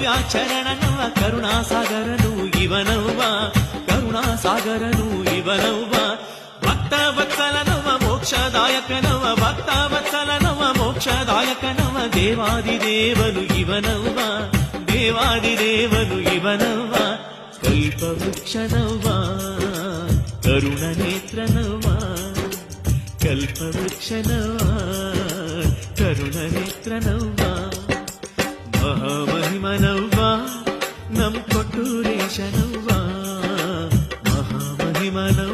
ಕಾರ್ಯಾಚರಣನವ ಕರುಣಾಸಾಗರನು ಇವನವ್ವ ಕರುಣಾಸಾಗರನು ಇವನವ್ವ ಭಕ್ತ ವತ್ಸಲನವ ಮೋಕ್ಷದಾಯಕನವ ಭಕ್ತ ವತ್ಸಲನವ ಮೋಕ್ಷದಾಯಕನವ ದೇವಾದಿದೇವನು ಇವನವ್ವ ದೇವಾದಿದೇವನು ಇವನವ್ವ ಕಲ್ಪವೃಕ್ಷನವ್ವ ಕರುಣನೇತ್ರನವ್ವ ಕಲ್ಪವೃಕ್ಷನವ್ವ ಕರುಣನೇತ್ರನವ್ವ ಮಹಾಮಹಿಮನವ್ವ ನಮ್ ಕೊಟ್ಟೂರೇಶನವ್ವ ಮಹಾಮಹಿಮನವ್ವ